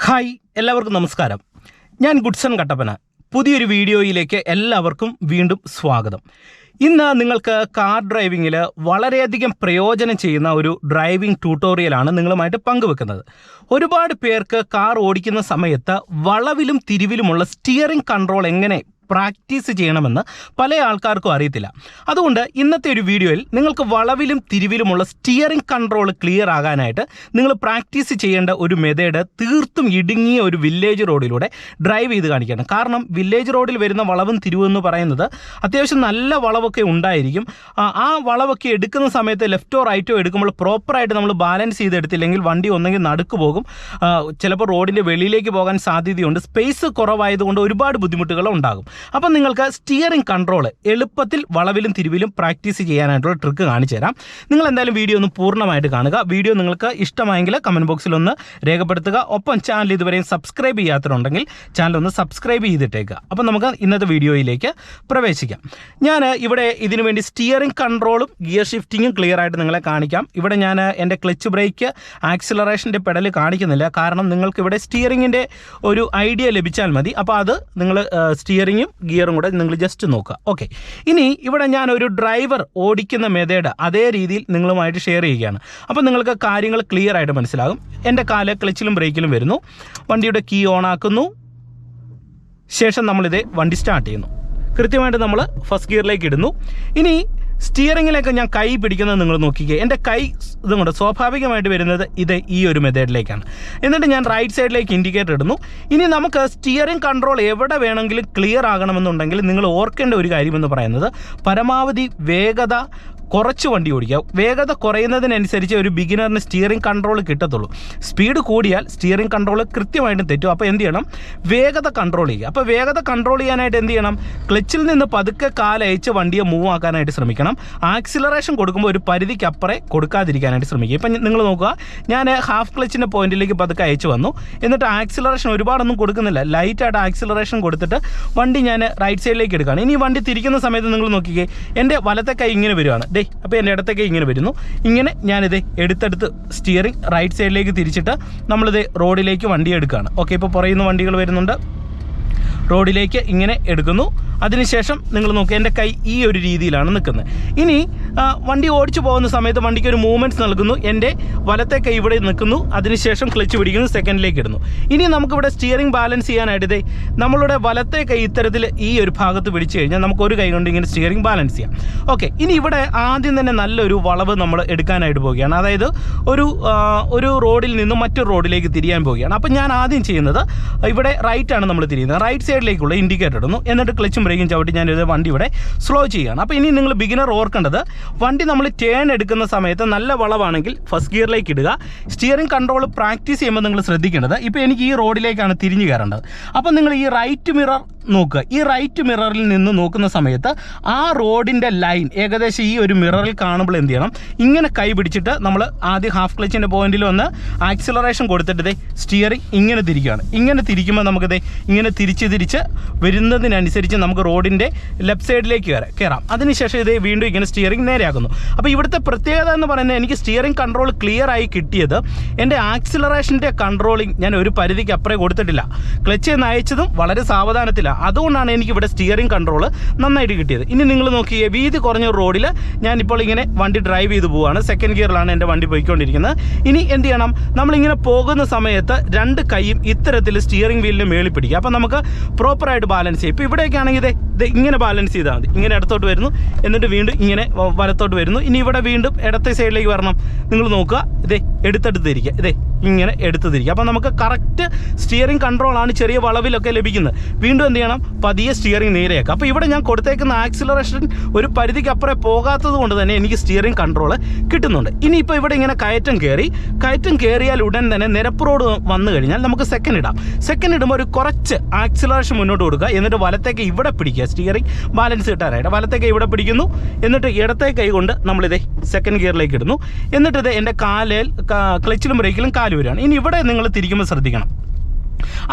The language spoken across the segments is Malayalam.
ഹായ് എല്ലാവർക്കും നമസ്കാരം. ഞാൻ ഗുഡ്സൺ കട്ടപ്പന. പുതിയൊരു വീഡിയോയിലേക്ക് എല്ലാവർക്കും വീണ്ടും സ്വാഗതം. ഇന്ന് നിങ്ങൾക്ക് കാർ ഡ്രൈവിങ്ങിൽ വളരെയധികം പ്രയോജനം ചെയ്യുന്ന ഒരു ഡ്രൈവിംഗ് ട്യൂട്ടോറിയലാണ് നിങ്ങളുമായിട്ട് പങ്കുവെക്കുന്നത്. ഒരുപാട് പേർക്ക് കാർ ഓടിക്കുന്ന സമയത്ത് വളവിലും തിരിവിലുമുള്ള സ്റ്റിയറിംഗ് കൺട്രോൾ എങ്ങനെ പ്രാക്ടീസ് ചെയ്യണമെന്ന് പല ആൾക്കാർക്കും അറിയത്തില്ല. അതുകൊണ്ട് ഇന്നത്തെ ഒരു വീഡിയോയിൽ നിങ്ങൾക്ക് വളവിലും തിരിവിലുമുള്ള സ്റ്റിയറിംഗ് കൺട്രോൾ ക്ലിയർ ആകാനായിട്ട് നിങ്ങൾ പ്രാക്ടീസ് ചെയ്യേണ്ട ഒരു മെത്തേഡ് തീർത്തും ഇടുങ്ങിയ ഒരു വില്ലേജ് റോഡിലൂടെ ഡ്രൈവ് ചെയ്ത് കാണിക്കണം. കാരണം വില്ലേജ് റോഡിൽ വരുന്ന വളവും തിരിവെന്ന് പറയുന്നത് അത്യാവശ്യം നല്ല വളവൊക്കെ ഉണ്ടായിരിക്കും. ആ വളവൊക്കെ എടുക്കുന്ന സമയത്ത് ലെഫ്റ്റോ റൈറ്റോ എടുക്കുമ്പോൾ പ്രോപ്പറായിട്ട് നമ്മൾ ബാലൻസ് ചെയ്തെടുത്തില്ലെങ്കിൽ വണ്ടി ഒന്നെങ്കിൽ നടുക്ക് പോകും, ചിലപ്പോൾ റോഡിൻ്റെ വെളിയിലേക്ക് പോകാൻ സാധ്യതയുണ്ട്. സ്പേസ് കുറവായതുകൊണ്ട് ഒരുപാട് ബുദ്ധിമുട്ടുകൾ ഉണ്ടാകും. അപ്പം നിങ്ങൾക്ക് സ്റ്റിയറിംഗ് കൺട്രോൾ എളുപ്പത്തിൽ വളവിലും തിരിവിലും പ്രാക്ടീസ് ചെയ്യാനായിട്ടുള്ള ട്രിക്ക് കാണിച്ചു തരാം. നിങ്ങൾ എന്തായാലും വീഡിയോ ഒന്ന് പൂർണ്ണമായിട്ട് കാണുക. വീഡിയോ നിങ്ങൾക്ക് ഇഷ്ടമായെങ്കിൽ കമൻറ്റ് ബോക്സിൽ ഒന്ന് രേഖപ്പെടുത്തുക. ഒപ്പം ചാനൽ ഇതുവരെയും സബ്സ്ക്രൈബ് ചെയ്യാത്തതുണ്ടെങ്കിൽ ചാനൽ ഒന്ന് സബ്സ്ക്രൈബ് ചെയ്തിട്ടേക്കുക. അപ്പം നമുക്ക് ഇന്നത്തെ വീഡിയോയിലേക്ക് പ്രവേശിക്കാം. ഞാൻ ഇവിടെ ഇതിനു വേണ്ടി സ്റ്റിയറിംഗ് കൺട്രോളും ഗിയർ ഷിഫ്റ്റിങ്ങും ക്ലിയർ ആയിട്ട് നിങ്ങളെ കാണിക്കാം. ഇവിടെ ഞാൻ എൻ്റെ ക്ലച്ച് ബ്രേക്ക് ആക്സിലറേഷൻ്റെ പെഡൽ കാണിക്കുന്നില്ല. കാരണം നിങ്ങൾക്ക് ഇവിടെ സ്റ്റിയറിങ്ങിൻ്റെ ഒരു ഐഡിയ ലഭിച്ചാൽ മതി. അപ്പോൾ അത് നിങ്ങൾ സ്റ്റിയറിങ്ങും ഗിയറും കൂടെ നിങ്ങൾ ജസ്റ്റ് നോക്കുക. ഓക്കെ, ഇനി ഇവിടെ ഞാൻ ഒരു ഡ്രൈവർ ഓടിക്കുന്ന മെത്തേഡ് അതേ രീതിയിൽ നിങ്ങളുമായിട്ട് ഷെയർ ചെയ്യുകയാണ്. അപ്പോൾ നിങ്ങൾക്ക് കാര്യങ്ങൾ ക്ലിയർ ആയിട്ട് മനസ്സിലാകും. എൻ്റെ കാല് ക്ലച്ചിലും ബ്രേക്കിലും വരുന്നു, വണ്ടിയുടെ കീ ഓൺ ആക്കുന്നു, ശേഷം നമ്മളിത് വണ്ടി സ്റ്റാർട്ട് ചെയ്യുന്നു. കൃത്യമായിട്ട് നമ്മൾ ഫസ്റ്റ് ഗിയറിലേക്ക് ഇടുന്നു. ഇനി സ്റ്റിയറിങ്ങിലേക്ക് ഞാൻ കൈ പിടിക്കുന്നത് നിങ്ങൾ നോക്കിക്കേ. എൻ്റെ കൈ ഇതും കൊണ്ട് സ്വാഭാവികമായിട്ട് വരുന്നത് ഈ ഒരു മെത്തേഡിലേക്കാണ്. എന്നിട്ട് ഞാൻ റൈറ്റ് സൈഡിലേക്ക് ഇൻഡിക്കേറ്റർ ഇടുന്നു. ഇനി നമുക്ക് സ്റ്റിയറിംഗ് കൺട്രോൾ എവിടെ വേണമെങ്കിലും ക്ലിയർ ആകണമെന്നുണ്ടെങ്കിൽ നിങ്ങൾ ഓർക്കേണ്ട ഒരു കാര്യമെന്ന് പറയുന്നത് പരമാവധി വേഗത കുറച്ച് വണ്ടി ഓടിക്കുക. വേഗത കുറയുന്നതിനനുസരിച്ച് ഒരു ബിഗിനറിന് സ്റ്റിയറിംഗ് കൺട്രോൾ കിട്ടത്തുള്ളൂ. സ്പീഡ് കൂടിയാൽ സ്റ്റിയറിംഗ് കൺട്രോൾ കൃത്യമായിട്ടും തെറ്റും. അപ്പോൾ എന്ത് ചെയ്യണം? വേഗത കൺട്രോൾ ചെയ്യുക. അപ്പോൾ വേഗത കൺട്രോൾ ചെയ്യാനായിട്ട് എന്ത് ചെയ്യണം? ക്ലച്ചിൽ നിന്ന് പതുക്കെ കാലയച്ച് വണ്ടിയെ മൂവ് ആക്കാനായിട്ട് ശ്രമിക്കണം. ആക്സിലറേഷൻ കൊടുക്കുമ്പോൾ ഒരു പരിധിക്കപ്പുറം കൊടുക്കാതിരിക്കാനായിട്ട് ശ്രമിക്കുക. ഇപ്പം നിങ്ങൾ നോക്കുക, ഞാൻ ഹാഫ് ക്ലച്ചിൻ്റെ പോയിന്റിലേക്ക് പതുക്കെ അയച്ചു വന്നു. എന്നിട്ട് ആക്സിലറേഷൻ ഒരുപാടൊന്നും കൊടുക്കുന്നില്ല, ലൈറ്റായിട്ട് ആക്സിലറേഷൻ കൊടുത്തിട്ട് വണ്ടി ഞാൻ റൈറ്റ് സൈഡിലേക്ക് എടുക്കുകയാണ്. ഇനി വണ്ടി തിരിക്കുന്ന സമയത്ത് നിങ്ങൾ നോക്കിക്കേ, എൻ്റെ വലത്തെ കൈ ഇങ്ങനെ വരുവാണ്. അപ്പോൾ എൻ്റെ ഇടത്തേക്ക് ഇങ്ങനെ വരുന്നു. ഇങ്ങനെ ഞാനിത് എടുത്തെടുത്ത് സ്റ്റിയറിംഗ് റൈറ്റ് സൈഡിലേക്ക് തിരിച്ചിട്ട് നമ്മളിത് റോഡിലേക്ക് വണ്ടി എടുക്കുകയാണ്. ഓക്കെ, ഇപ്പോൾ പുറയുന്ന വണ്ടികൾ വരുന്നുണ്ട്, റോഡിലേക്ക് ഇങ്ങനെ എടുക്കുന്നു. അതിനുശേഷം നിങ്ങൾ നോക്കുക, എൻ്റെ കൈ ഈ ഒരു രീതിയിലാണ് നിൽക്കുന്നത്. ഇനി വണ്ടി ഓടിച്ചു പോകുന്ന സമയത്ത് വണ്ടിക്ക് ഒരു മൂവ്മെൻറ്റ്സ് നൽകുന്നു. എൻ്റെ വലത്തെ കൈ ഇവിടെ നിൽക്കുന്നു, അതിനുശേഷം ക്ലച്ച് പിടിക്കുന്നു, സെക്കൻഡിലേക്ക് ഇടുന്നു. ഇനി നമുക്കിവിടെ സ്റ്റിയറിംഗ് ബാലൻസ് ചെയ്യാനായിട്ട് നമ്മളുടെ വലത്തെ കൈ ഇത്തരത്തിൽ ഈ ഒരു ഭാഗത്ത് പിടിച്ചു കഴിഞ്ഞാൽ നമുക്ക് ഒരു കൈ കൊണ്ട് ഇങ്ങനെ സ്റ്റിയറിംഗ് ബാലൻസ് ചെയ്യാം. ഓക്കെ, ഇനി ഇവിടെ ആദ്യം തന്നെ നല്ലൊരു വളവ് നമ്മൾ എടുക്കാനായിട്ട് പോവുകയാണ്. അതായത് ഒരു റോഡിൽ നിന്നും മറ്റൊരു റോഡിലേക്ക് തിരിയാൻ പോവുകയാണ്. അപ്പം ഞാൻ ആദ്യം ചെയ്യുന്നത് ഇവിടെ റൈറ്റാണ് നമ്മൾ തിരിയുന്നത്. റൈറ്റ് സൈഡിലേക്കുള്ള ഇൻഡിക്കേറ്റർ ഇടുന്നു. എന്നിട്ട് ക്ലച്ചും ബ്രേക്കും ചവിട്ടി ഞാനിത് വണ്ടി ഇവിടെ സ്ലോ ചെയ്യുകയാണ്. അപ്പോൾ ഇനി നിങ്ങൾ ബിഗിനർ ഓർക്കേണ്ടത്, വണ്ടി നമ്മൾ ടേൺ എടുക്കുന്ന സമയത്ത് നല്ല വളവാണെങ്കിൽ ഫസ്റ്റ് ഗിയറിലേക്ക് ഇടുക. സ്റ്റിയറിംഗ് കൺട്രോൾ പ്രാക്ടീസ് ചെയ്യുമ്പോൾ നിങ്ങൾ ശ്രദ്ധിക്കേണ്ടത്, ഇപ്പോൾ എനിക്ക് ഈ റോഡിലേക്കാണ് തിരിഞ്ഞു കയറേണ്ടത്. അപ്പോൾ നിങ്ങൾ ഈ റൈറ്റ് മിറർ നോക്കുക. ഈ റൈറ്റ് മിററിൽ നിന്ന് നോക്കുന്ന സമയത്ത് ആ റോഡിൻ്റെ ലൈൻ ഏകദേശം ഈ ഒരു മിററിൽ കാണുമ്പോൾ എന്ത് ചെയ്യണം? ഇങ്ങനെ കൈ പിടിച്ചിട്ട് നമ്മൾ ആദ്യം ഹാഫ് ക്ലച്ചിൻ്റെ പോയിന്റിൽ വന്ന് ആക്സിലറേഷൻ കൊടുത്തിട്ട് സ്റ്റിയറിംഗ് ഇങ്ങനെ തിരിക്കുകയാണ്. ഇങ്ങനെ തിരിക്കുമ്പോൾ നമുക്കിത് ഇങ്ങനെ തിരിച്ച് വരുന്നതിനനുസരിച്ച് നമുക്ക് റോഡിൻ്റെ ലെഫ്റ്റ് സൈഡിലേക്ക് കയറാം. അതിനുശേഷം ഇത് വീണ്ടും ഇങ്ങനെ സ്റ്റിയറിംഗ് നേരെയാക്കുന്നു. അപ്പോൾ ഇവിടുത്തെ പ്രത്യേകത എന്ന് പറയുന്നത്, എനിക്ക് സ്റ്റിയറിംഗ് കൺട്രോൾ ക്ലിയർ ആയി കിട്ടിയത് എൻ്റെ ആക്സിലറേഷൻ്റെ കൺട്രോളിങ് ഞാൻ ഒരു പരിധിക്ക് അപ്പുറം കൊടുത്തിട്ടില്ല. ക്ലച്ച് നയിച്ചതും വളരെ സാവധാനത്തിലാണ്. അതുകൊണ്ടാണ് എനിക്ക് ഇവിടെ സ്റ്റിയറിംഗ് കൺട്രോൾ നന്നായിട്ട് കിട്ടിയത്. ഇനി നിങ്ങൾ നോക്കിയേ, വീതി കുറഞ്ഞ റോഡിൽ ഞാനിപ്പോൾ ഇങ്ങനെ വണ്ടി ഡ്രൈവ് ചെയ്ത് പോവുകയാണ്. സെക്കൻഡ് ഗിയറിലാണ് എൻ്റെ വണ്ടി പോയിക്കൊണ്ടിരിക്കുന്നത്. ഇനി എന്ത് ചെയ്യണം? നമ്മളിങ്ങനെ പോകുന്ന സമയത്ത് രണ്ട് കൈയും ഇത്തരത്തിൽ സ്റ്റിയറിംഗ് വീലിന് മേളിൽ പിടിക്കുക. അപ്പോൾ നമുക്ക് പ്രോപ്പറായിട്ട് ബാലൻസ് ചെയ്യും. ഇപ്പോൾ ഇവിടേക്കാണെങ്കിൽ ഇത് ഇങ്ങനെ ബാലൻസ് ചെയ്താൽ മതി. ഇങ്ങനെ ഇടത്തോട്ട് വരുന്നു, എന്നിട്ട് വീണ്ടും ഇങ്ങനെ വലത്തോട്ട് വരുന്നു. ഇനി ഇവിടെ വീണ്ടും ഇടത്തെ സൈഡിലേക്ക് വരണം. നിങ്ങൾ നോക്കുക, എടുത്തെടുത്ത് തിരിക്കുക, ഇങ്ങനെ എടുത്ത് തിരിക്കുക. അപ്പോൾ നമുക്ക് കറക്റ്റ് സ്റ്റിയറിംഗ് കൺട്രോളാണ് ചെറിയ വളവിലൊക്കെ ലഭിക്കുന്നത്. വീണ്ടും എന്ത് ചെയ്യണം? പതിയെ സ്റ്റിയറിംഗ് നേരെയാക്കുക. അപ്പോൾ ഇവിടെ ഞാൻ കൊടുത്തേക്കുന്ന ആക്സിലറേഷൻ ഒരു പരിധിക്ക് അപ്പുറം പോകാത്തത് കൊണ്ട് തന്നെ എനിക്ക് സ്റ്റിയറിംഗ് കൺട്രോൾ കിട്ടുന്നുണ്ട്. ഇനിയിപ്പോൾ ഇവിടെ ഇങ്ങനെ കയറ്റം കയറിയാൽ ഉടൻ തന്നെ നിരപ്പ് റോഡ് വന്നു കഴിഞ്ഞാൽ നമുക്ക് സെക്കൻഡ് ഇടാം. സെക്കൻഡ് ഇടുമ്പോൾ ഒരു കുറച്ച് ആക്സിലറേഷൻ മുന്നോട്ട് കൊടുക്കുക. എന്നിട്ട് വലത്തേക്ക് ഇവിടെ പിടിക്കുക, സ്റ്റിയറിംഗ് ബാലൻസ് കിട്ടാനായിട്ട്. വലത്തേക്ക് ഇവിടെ പിടിക്കുന്നു, എന്നിട്ട് ഇടത്തെ കൈ കൊണ്ട് നമ്മളിത് സെക്കൻഡ് ഗിയറിലേക്ക് ഇടുന്നു. എന്നിട്ട് എൻ്റെ കാലിൽ ക്ലച്ചിലും ബ്രേക്കിലും കാല് വരികയാണ്. ഇനി ഇവിടെ നിങ്ങൾ തിരിക്കുമ്പോൾ ശ്രദ്ധിക്കണം,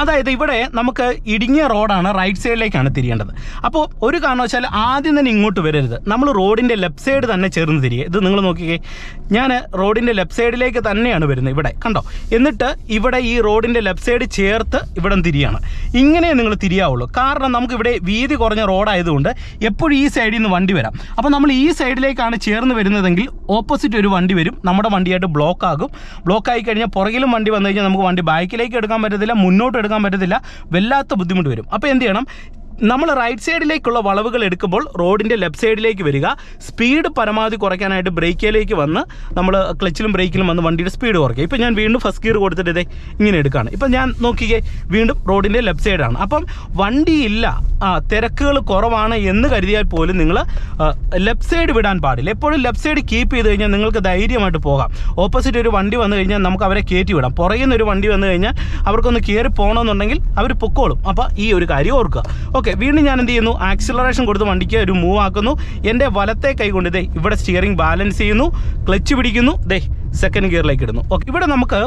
അതായത് ഇവിടെ നമുക്ക് ഇടുങ്ങിയ റോഡാണ്, റൈറ്റ് സൈഡിലേക്കാണ് തിരിയേണ്ടത്. അപ്പോൾ ഒരു കാരണവശാൽ ആദ്യം തന്നെ ഇങ്ങോട്ട് വരരുത്, നമ്മൾ റോഡിൻ്റെ ലെഫ്റ്റ് സൈഡ് തന്നെ ചേർന്ന് തിരിയുക. ഇത് നിങ്ങൾ നോക്കിക്കേ, ഞാൻ റോഡിൻ്റെ ലെഫ്റ്റ് സൈഡിലേക്ക് തന്നെയാണ് വരുന്നത്, ഇവിടെ കണ്ടോ. എന്നിട്ട് ഇവിടെ ഈ റോഡിൻ്റെ ലെഫ്റ്റ് സൈഡ് ചേർത്ത് ഇവിടെ തിരിയാണ്. ഇങ്ങനെ നിങ്ങൾ തിരിയാവുള്ളൂ. കാരണം നമുക്കിവിടെ വീതി കുറഞ്ഞ റോഡായതുകൊണ്ട് എപ്പോഴും ഈ സൈഡിൽ നിന്ന് വണ്ടി വരാം. അപ്പോൾ നമ്മൾ ഈ സൈഡിലേക്കാണ് ചേർന്ന് വരുന്നതെങ്കിൽ ഓപ്പോസിറ്റ് ഒരു വണ്ടി വരും, നമ്മുടെ വണ്ടിയായിട്ട് ബ്ലോക്ക് ആകും. ബ്ലോക്ക് ആയി കഴിഞ്ഞാൽ പുറകിലും വണ്ടി വന്നു കഴിഞ്ഞാൽ നമുക്ക് വണ്ടി ബാക്കിലേക്ക് എടുക്കാൻ പറ്റത്തില്ല, മുന്നോട്ട് എടുക്കാൻ പറ്റത്തില്ല, വല്ലാത്ത ബുദ്ധിമുട്ട് വരും. അപ്പോൾ എന്ത് ചെയ്യണം, നമ്മൾ റൈറ്റ് സൈഡിലേക്കുള്ള വളവുകൾ എടുക്കുമ്പോൾ റോഡിൻ്റെ ലെഫ്റ്റ് സൈഡിലേക്ക് വരിക. സ്പീഡ് പരമാവധി കുറയ്ക്കാനായിട്ട് ബ്രേക്കിലേക്ക് വന്ന് നമ്മൾ ക്ലച്ചിലും ബ്രേക്കിലും വന്ന് വണ്ടിയുടെ സ്പീഡ് കുറയ്ക്കുക. ഇപ്പം ഞാൻ വീണ്ടും ഫസ്റ്റ് ഗിയർ കൊടുത്തിട്ട് ഇതേ ഇങ്ങനെ എടുക്കുകയാണ്. ഇപ്പം ഞാൻ നോക്കിക്കേ, വീണ്ടും റോഡിൻ്റെ ലെഫ്റ്റ് സൈഡാണ്. അപ്പം വണ്ടിയില്ല, തിരക്കുകൾ കുറവാണ് എന്ന് കരുതിയാൽ പോലും നിങ്ങൾ ലെഫ്റ്റ് സൈഡ് വിടാൻ പാടില്ല. എപ്പോഴും ലെഫ്റ്റ് സൈഡ് കീപ്പ് ചെയ്ത് കഴിഞ്ഞാൽ നിങ്ങൾക്ക് ധൈര്യമായിട്ട് പോകാം. ഓപ്പോസിറ്റ് ഒരു വണ്ടി വന്നു കഴിഞ്ഞാൽ നമുക്ക് അവരെ കയറ്റി വിടാം. പുറകിൽ നിന്ന് ഒരു വണ്ടി വന്നു കഴിഞ്ഞാൽ അവർക്കൊന്ന് കയറി പോകണമെന്നുണ്ടെങ്കിൽ അവർ പൊക്കോളും. അപ്പോൾ ഈ ഒരു കാര്യം ഓർക്കുക. ഓക്കെ, വീണ്ടും ഞാൻ എന്ത് ചെയ്യുന്നു, ആക്സിലറേഷൻ കൊടുത്ത് വണ്ടിക്ക് ഒരു മൂവ് ആക്കുന്നു. എൻ്റെ വലത്തെ കൈ കൊണ്ട് ദേ ഇവിടെ സ്റ്റിയറിംഗ് ബാലൻസ് ചെയ്യുന്നു, ക്ലച്ച് പിടിക്കുന്നു, ദേ സെക്കൻഡ് ഗിയറിലേക്ക് ഇടുന്നു. ഓക്കെ, ഇവിടെ നമുക്ക്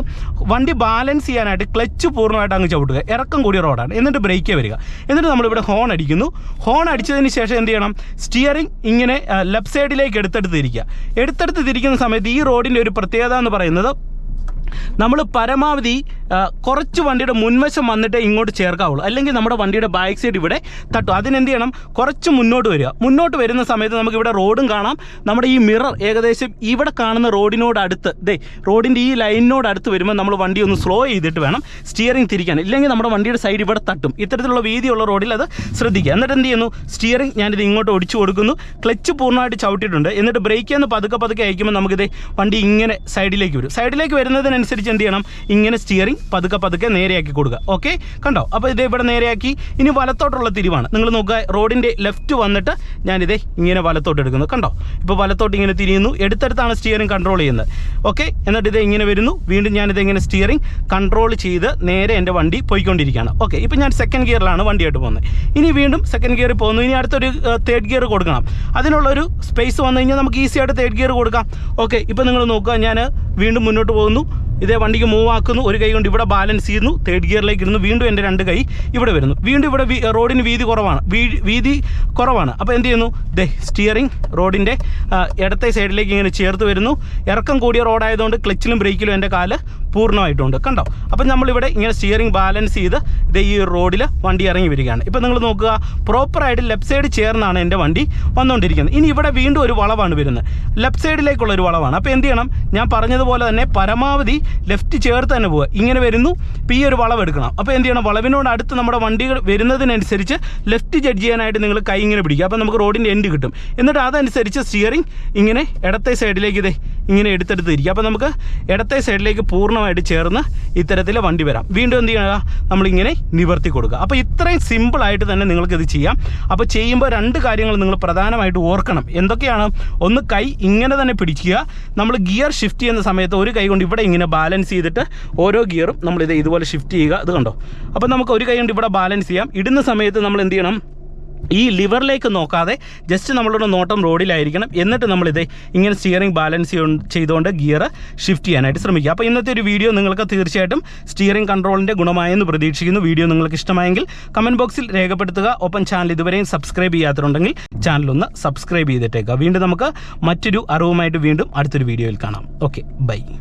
വണ്ടി ബാലൻസ് ചെയ്യാനായിട്ട് ക്ലച്ച് പൂർണ്ണമായിട്ട് അങ്ങ് ചവിട്ടുക. ഇറക്കം കൂടിയ റോഡാണ്. എന്നിട്ട് ബ്രേക്ക് വരിക. എന്നിട്ട് നമ്മളിവിടെ ഹോൺ അടിക്കുന്നു. ഹോൺ അടിച്ചതിന് ശേഷം എന്ത് ചെയ്യണം, സ്റ്റിയറിംഗ് ഇങ്ങനെ ലെഫ്റ്റ് സൈഡിലേക്ക് എടുത്തെടുത്ത് തിരിക്കുന്ന സമയത്ത് ഈ റോഡിൻ്റെ ഒരു പ്രത്യേകത എന്ന് പറയുന്നത്, നമ്മൾ പരമാവധി കുറച്ച് വണ്ടിയുടെ മുൻവശം വന്നിട്ട് ഇങ്ങോട്ട് ചേർക്കാവുള്ളൂ, അല്ലെങ്കിൽ നമ്മുടെ വണ്ടിയുടെ ബാക്ക് സൈഡ് ഇവിടെ തട്ടും. അതിനെന്ത് ചെയ്യണം, കുറച്ച് മുന്നോട്ട് വരിക. മുന്നോട്ട് വരുന്ന സമയത്ത് നമുക്ക് ഇവിടെ റോഡും കാണാം. നമ്മുടെ ഈ മിറർ ഏകദേശം ഇവിടെ കാണുന്ന റോഡിനോട് അടുത്ത്, റോഡിൻ്റെ ഈ ലൈനിനോട് അടുത്ത് വരുമ്പോൾ നമ്മൾ വണ്ടി ഒന്ന് സ്ലോ ചെയ്തിട്ട് വേണം സ്റ്റിയറിംഗ് തിരിക്കാൻ, ഇല്ലെങ്കിൽ നമ്മുടെ വണ്ടിയുടെ സൈഡ് ഇവിടെ തട്ടും. ഇത്തരത്തിലുള്ള വീതിയുള്ള റോഡിൽ അത് ശ്രദ്ധിക്കുക. എന്നിട്ട് എന്ത് ചെയ്യുന്നു, സ്റ്റിയറിംഗ് ഞാനിത് ഇങ്ങോട്ട് ഒടിച്ചു കൊടുക്കുന്നു, ക്ലച്ച് പൂർണ്ണമായിട്ട് ചവിട്ടിയിട്ടുണ്ട്. എന്നിട്ട് ബ്രേക്ക് എന്ന് പതുക്കെ അയക്കുമ്പോൾ നമുക്കിത് വണ്ടി ഇങ്ങനെ സൈഡിലേക്ക് വരും. സൈഡിലേക്ക് വരുന്നതിനനുസരിച്ച് എന്ത് ചെയ്യണം, ഇങ്ങനെ സ്റ്റിയറിംഗ് പതുക്കെ നേരെയാക്കി കൊടുക്കുക. ഓക്കെ, കണ്ടോ. അപ്പോൾ ഇതേ ഇവിടെ നേരെയാക്കി. ഇനി വലത്തോട്ടുള്ള തിരിവാണ്. നിങ്ങൾ നോക്കുക, റോഡിൻ്റെ ലെഫ്റ്റ് വന്നിട്ട് ഞാനിതേ ഇങ്ങനെ വലത്തോട്ട് എടുക്കുന്നു, കണ്ടോ. ഇപ്പോൾ വലത്തോട്ട് ഇങ്ങനെ തിരിയുന്നു, എടുത്താണ് സ്റ്റിയറിംഗ് കൺട്രോൾ ചെയ്യുന്നത്. ഓക്കെ, എന്നിട്ട് ഇതേ ഇങ്ങനെ വരുന്നു. വീണ്ടും ഞാനിത് ഇങ്ങനെ സ്റ്റിയറിംഗ് കൺട്രോൾ ചെയ്ത് നേരെ എൻ്റെ വണ്ടി പോയിക്കൊണ്ടിരിക്കുകയാണ്. ഓക്കെ, ഇപ്പോൾ ഞാൻ സെക്കൻഡ് ഗിയറിലാണ് വണ്ടിയായിട്ട് പോകുന്നത്. ഇനി വീണ്ടും സെക്കൻഡ് ഗിയറിൽ പോകുന്നു. ഇനി അടുത്തൊരു തേർഡ് ഗിയർ കൊടുക്കണം. അതിനുള്ളൊരു സ്പേസ് വന്നു കഴിഞ്ഞാൽ നമുക്ക് ഈസി ആയിട്ട് തേർഡ് ഗിയർ കൊടുക്കാം. ഓക്കെ, ഇപ്പോൾ നിങ്ങൾ നോക്കുക, ഞാൻ വീണ്ടും മുന്നോട്ട് പോകുന്നു. ഇതേ വണ്ടിക്ക് മൂവ് ആക്കുന്നു, ഒരു കൈ കൊണ്ട് ഇവിടെ ബാലൻസ് ചെയ്യുന്നു, തേർഡ് ഗിയറിലേക്ക് ഇരുന്നു. വീണ്ടും എൻ്റെ രണ്ട് കൈ ഇവിടെ വരുന്നു. വീണ്ടും ഇവിടെ റോഡിന് വീതി കുറവാണ്. അപ്പോൾ എന്ത് ചെയ്യുന്നു, സ്റ്റിയറിംഗ് റോഡിൻ്റെ ഇടത്തെ സൈഡിലേക്ക് ഇങ്ങനെ ചേർത്ത് വരുന്നു. ഇറക്കം കൂടിയ റോഡായതുകൊണ്ട് ക്ലച്ചിലും ബ്രേക്കിലും എൻ്റെ കാല് പൂർണ്ണമായിട്ടുണ്ട്, കണ്ടോ. അപ്പം നമ്മളിവിടെ ഇങ്ങനെ സ്റ്റിയറിംഗ് ബാലൻസ് ചെയ്ത് ഈ റോഡിൽ വണ്ടി ഇറങ്ങി വരികയാണ്. ഇപ്പം നിങ്ങൾ നോക്കുക, പ്രോപ്പറായിട്ട് ലെഫ്റ്റ് സൈഡ് ചേർന്നാണ് എൻ്റെ വണ്ടി വന്നുകൊണ്ടിരിക്കുന്നത്. ഇനി ഇവിടെ വീണ്ടും ഒരു വളവാണ് വരുന്നത്, ലെഫ്റ്റ് സൈഡിലേക്കുള്ള ഒരു വളവാണ്. അപ്പോൾ എന്ത് ചെയ്യണം, ഞാൻ പറഞ്ഞതുപോലെ തന്നെ പരമാവധി ലെഫ്റ്റ് ചേർത്ത് തന്നെ പോവുക. ഇങ്ങനെ വരുന്നു, ഇപ്പോൾ ഈ ഒരു വളവ് എടുക്കണം. അപ്പോൾ എന്ത് ചെയ്യണം, വളവിനോട് അടുത്ത് നമ്മുടെ വണ്ടികൾ വരുന്നതിനനുസരിച്ച് ലെഫ്റ്റ് ജഡ്ജ് ചെയ്യാനായിട്ട് നിങ്ങൾ കൈ ഇങ്ങനെ പിടിക്കുക. അപ്പോൾ നമുക്ക് റോഡിൻ്റെ എൻഡ് കിട്ടും. എന്നിട്ട് അതനുസരിച്ച് സ്റ്റിയറിംഗ് ഇങ്ങനെ ഇടത്തെ സൈഡിലേക്ക് ഇങ്ങനെ എടുത്തെടുത്തിരിക്കുക. അപ്പോൾ നമുക്ക് ഇടത്തെ സൈഡിലേക്ക് പൂർണ്ണമായിട്ട് ചേർന്ന് ഇത്തരത്തിൽ വണ്ടി വരാം. വീണ്ടും എന്ത് ചെയ്യുക, നമ്മളിങ്ങനെ നിവർത്തി കൊടുക്കുക. അപ്പോൾ ഇത്രയും സിമ്പിളായിട്ട് തന്നെ നിങ്ങൾക്കിത് ചെയ്യാം. അപ്പോൾ ചെയ്യുമ്പോൾ രണ്ട് കാര്യങ്ങൾ നിങ്ങൾ പ്രധാനമായിട്ട് ഓർക്കണം. എന്തൊക്കെയാണ്, ഒന്ന് കൈ ഇങ്ങനെ തന്നെ പിടിക്കുക. നമ്മൾ ഗിയർ ഷിഫ്റ്റ് ചെയ്യുന്ന സമയത്ത് ഒരു കൈ കൊണ്ട് ഇവിടെ ഇങ്ങനെ ബാലൻസ് ചെയ്തിട്ട് ഓരോ ഗിയറും നമ്മളിത് ഇതുപോലെ ഷിഫ്റ്റ് ചെയ്യുക. അത് കണ്ടോ. അപ്പോൾ നമുക്ക് ഒരു കൈ കൊണ്ട് ഇവിടെ ബാലൻസ് ചെയ്യാം. ഇടുന്ന സമയത്ത് നമ്മൾ എന്ത് ചെയ്യണം, ഈ ലിവറിലേക്ക് നോക്കാതെ ജസ്റ്റ് നമ്മളുടെ നോട്ടം റോഡിലായിരിക്കണം. എന്നിട്ട് നമ്മളിത് ഇങ്ങനെ സ്റ്റിയറിംഗ് ബാലൻസ് ചെയ്തുകൊണ്ട് ഗിയർ ഷിഫ്റ്റ് ചെയ്യാനായിട്ട് ശ്രമിക്കുക. അപ്പോൾ ഇന്നത്തെ ഒരു വീഡിയോ നിങ്ങൾക്ക് തീർച്ചയായിട്ടും സ്റ്റിയറിംഗ് കൺട്രോളിൻ്റെ ഗുണമായെന്ന് പ്രതീക്ഷിക്കുന്നു. വീഡിയോ നിങ്ങൾക്ക് ഇഷ്ടമായെങ്കിൽ കമൻറ്റ് ബോക്സിൽ രേഖപ്പെടുത്തുക. ഒപ്പം ചാനൽ ഇതുവരെയും സബ്സ്ക്രൈബ് ചെയ്യാത്തതുണ്ടെങ്കിൽ ചാനലൊന്ന് സബ്സ്ക്രൈബ് ചെയ്തിട്ടേക്കുക. വീണ്ടും നമുക്ക് മറ്റൊരു അറിവുമായിട്ട് വീണ്ടും അടുത്തൊരു വീഡിയോയിൽ കാണാം. Okay, by.